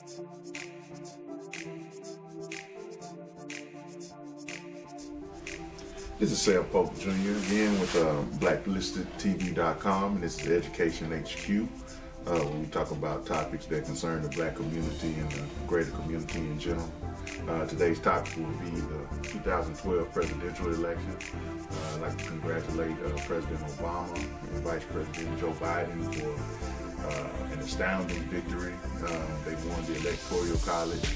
This is Polk Jr. again with BlackListedTV.com, and this is Education HQ. Where we talk about topics that concern the black community and the greater community in general. Today's topic will be the 2012 presidential election. I'd like to congratulate President Obama and Vice President Joe Biden for an astounding victory. They won the Electoral College.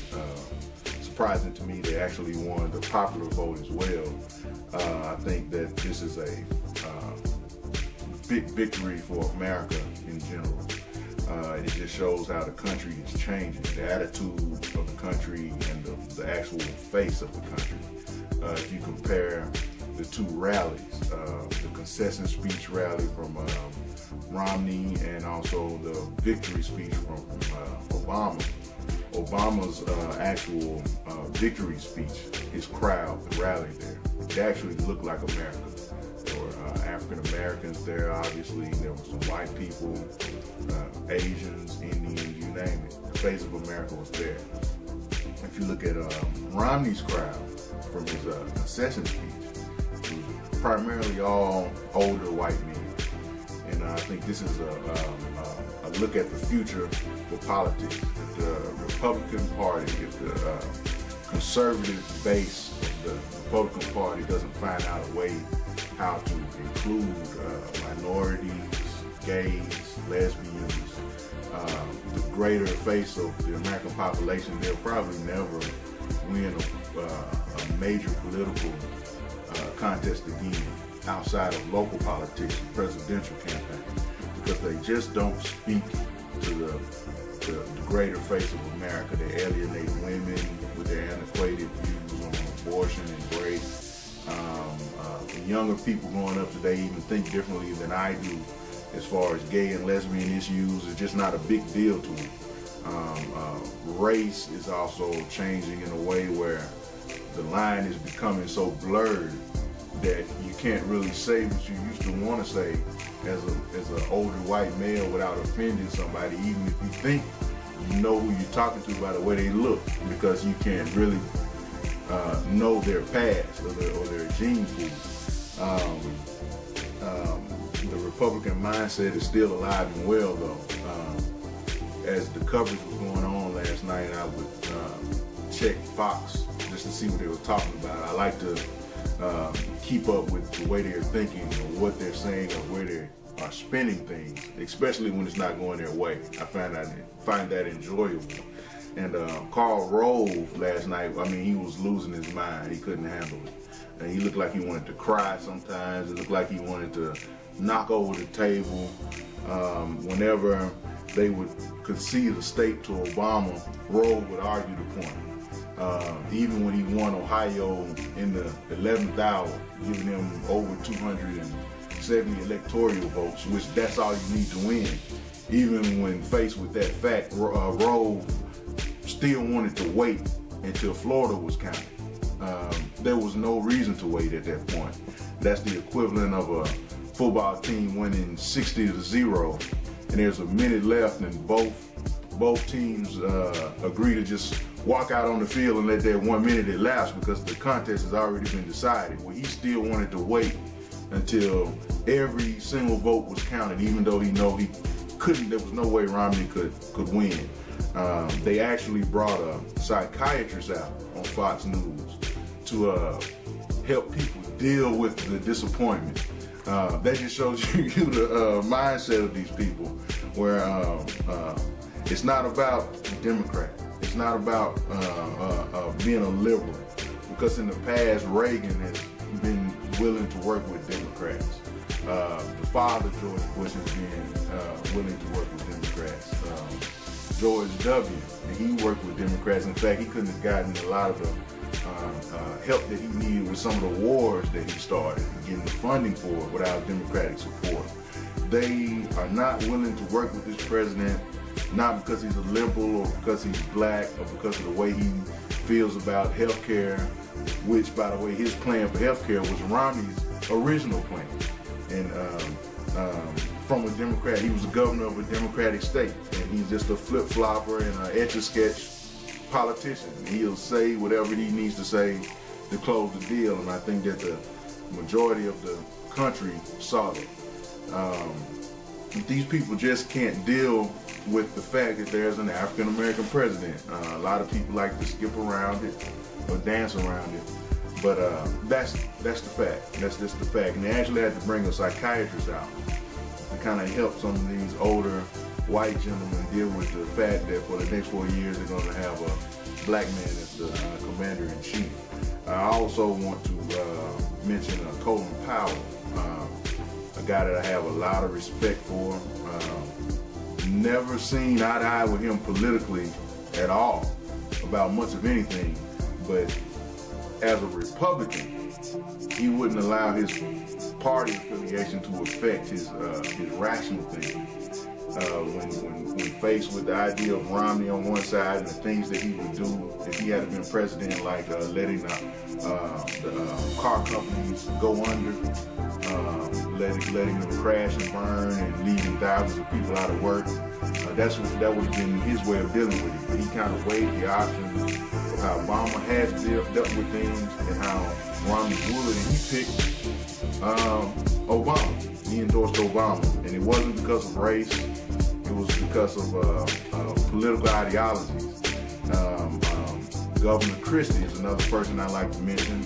Surprising to me, they actually won the popular vote as well. I think that this is a big victory for America in general. It just shows how the country is changing, the attitude of the country and the actual face of the country. If you compare the two rallies, the concession speech rally from Romney and also the victory speech from Obama. Obama's actual victory speech, his crowd, the rally there, it actually looked like America. There were African Americans there, obviously. There were some white people, Asians, Indians, you name it. The face of America was there. If you look at Romney's crowd from his concession speech, it was primarily all older white men. And I think this is a look at the future for politics. If the Republican Party, if the conservative base of the Republican Party doesn't find out a way how to include minorities, gays, lesbians, the greater face of the American population, they'll probably never win a major political contest again outside of local politics, presidential campaigns, because they just don't speak to the greater face of America. They alienate women with their antiquated views on abortion and rape. The younger people growing up today even think differently than I do as far as gay and lesbian issues. It's just not a big deal to them. Race is also changing in a way where the line is becoming so blurred that you can't really say what you used to want to say as an older white male without offending somebody, even if you think you know who you're talking to by the way they look, because you can't really know their past or their gene pool. The Republican mindset is still alive and well, though. As the coverage was going on last night, I would check Fox just to see what they were talking about. I like to keep up with the way they're thinking or what they're saying or where they are spinning things, especially when it's not going their way. I find that enjoyable. And Karl Rove last night, I mean, he was losing his mind. He couldn't handle it. And he looked like he wanted to cry sometimes. It looked like he wanted to knock over the table. Whenever they would concede a state to Obama, Rove would argue the point. Even when he won Ohio in the 11th hour, giving him over 270 electoral votes, which that's all you need to win. Even when faced with that fact, Rove still wanted to wait until Florida was counted. There was no reason to wait at that point. That's the equivalent of a football team winning 60-0, and there's a minute left, and both teams agree to just walk out on the field and let that 1 minute elapse because the contest has already been decided. Well, he still wanted to wait until every single vote was counted, even though he couldn't. There was no way Romney could win. They actually brought a psychiatrist out on Fox News to help people deal with the disappointment. That just shows you the mindset of these people, where it's not about the Democrat. It's not about being a liberal, because in the past Reagan has been willing to work with Democrats. The father, George Bush, has been willing to work with Democrats. George W., and he worked with Democrats. In fact, he couldn't have gotten a lot of the help that he needed with some of the wars that he started, getting the funding for it without Democratic support. They are not willing to work with this president, not because he's a liberal or because he's black or because of the way he feels about health care, which, by the way, his plan for health care was Romney's original plan. And from a Democrat, he was the governor of a Democratic state, and He's just a flip-flopper and an etch-a-sketch politician. He'll say whatever he needs to say to close the deal, and I think that the majority of the country saw it. These people just can't deal with the fact that there's an African American president. A lot of people like to skip around it or dance around it, but that's the fact. That's just the fact. And they actually had to bring a psychiatrist out to kind of help some of these older white gentlemen deal with the fact that for the next 4 years they're going to have a black man as the commander-in-chief. I also want to mention Colin Powell, a guy that I have a lot of respect for. Never seen eye to eye with him politically at all about much of anything, but as a Republican, he wouldn't allow his party affiliation to affect his rational thinking. When faced with the idea of Romney on one side and the things that he would do if he had been president, like letting the car companies go under, letting them crash and burn and leaving thousands of people out of work, that would have been his way of dealing with it. But he kind of weighed the options of how Obama has dealt with things and how Romney would, and he picked Obama. He endorsed Obama, and it wasn't because of race. It was because of political ideologies. Governor Christie is another person I like to mention.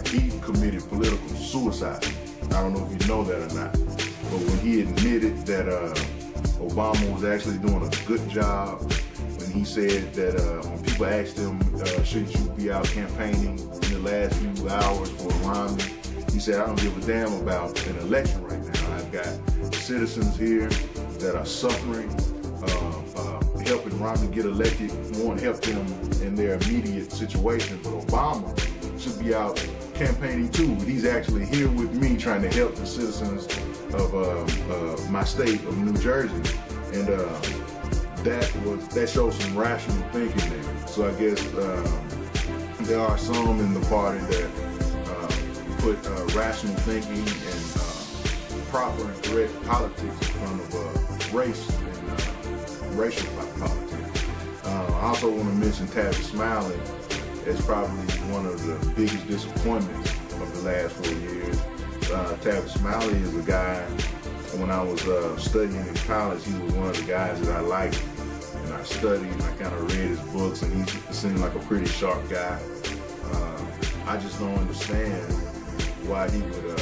He committed political suicide. I don't know if you know that or not, but when he admitted that Obama was actually doing a good job, when he said that when people asked him, should you be out campaigning in the last few hours for Romney, he said, I don't give a damn about an election right now. I've got citizens here that are suffering, helping Romney get elected, won't help them in their immediate situation. But Obama should be out campaigning too. But he's actually here with me trying to help the citizens of my state of New Jersey. And that shows some rational thinking there. So I guess there are some in the party that put rational thinking and proper and correct politics in front of race and racial politics. I also want to mention Tavis Smiley as probably one of the biggest disappointments of the last 4 years. Tavis Smiley is a guy, when I was studying in college, he was one of the guys that I liked, and I studied and I kind of read his books, and he seemed like a pretty sharp guy. I just don't understand why he would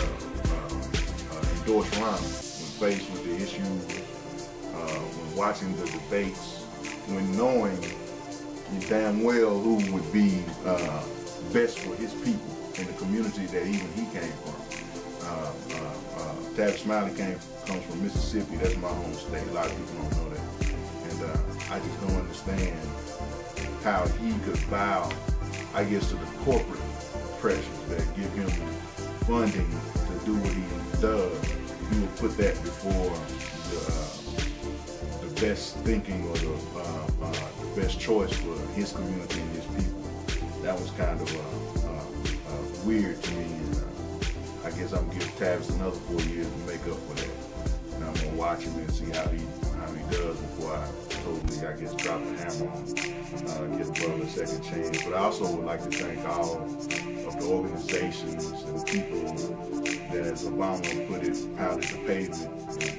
endorse Romney when faced with the issue, when watching the debates, when knowing damn well who would be best for his people in the community that even he came from. Tavis Smiley comes from Mississippi. That's my home state. A lot of people don't know that. And I just don't understand how he could bow, I guess, to the corporate pressures that give him funding to do what he does. He would put that before the best thinking or the best choice for his community and his people. That was kind of weird to me. And, I guess I'm gonna give Tavis another 4 years to make up for that. And I'm gonna watch him and see how he does before I totally, I guess, drop the hammer on him, give the brother a second chance. But I also would like to thank all of the organizations and people that, as Obama put it, pounded the pavement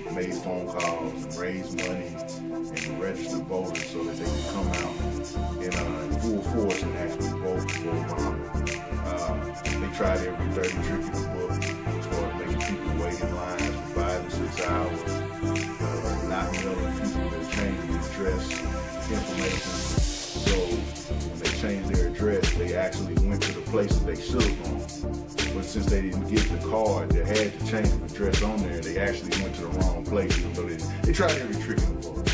and made phone calls and raised money and registered voters so that they could come out in full force and actually vote for Obama. They tried every dirty trick in the book as far as making people wait in lines for 5 and 6 hours, not telling people to change their address information. So when they changed their address, they actually went to the place that they should have gone. But since they didn't get the card that had to change the address on there, they actually went to the wrong place. So they tried every trick in the book.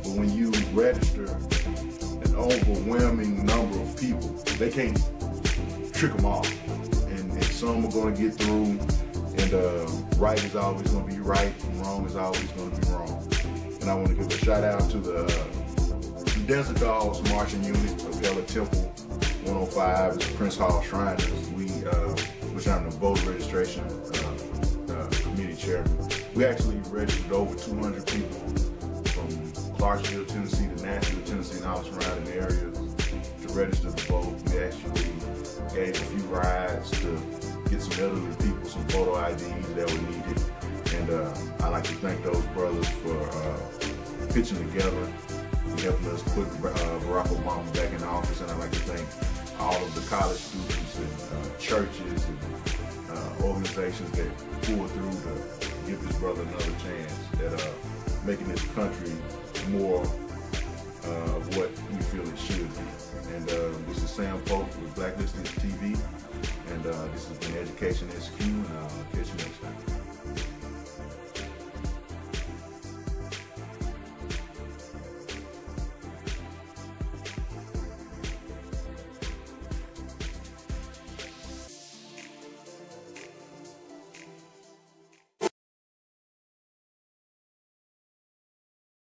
But when you register an overwhelming number of people, they can't trick them all. And some are going to get through, and right is always going to be right, and wrong is always going to be wrong. And I want to give a shout out to the Desert Dogs marching unit of Ella Temple 105 is Prince Hall Shriners, which I'm the voter registration committee chairman. We actually registered over 200 people from Clarksville, Tennessee to Nashville, Tennessee, and all the surrounding areas to register to vote. We actually gave a few rides to get some elderly people some photo IDs that were needed. And I'd like to thank those brothers for pitching together and helping us put Barack Obama back in office. And I'd like to thank all of the college students and churches and organizations that pulled through to give this brother another chance at making this country more of what we feel it should be. And this is Sam Polk with Blacklisted TV, and this has been Education SQ, and I'll catch you next time.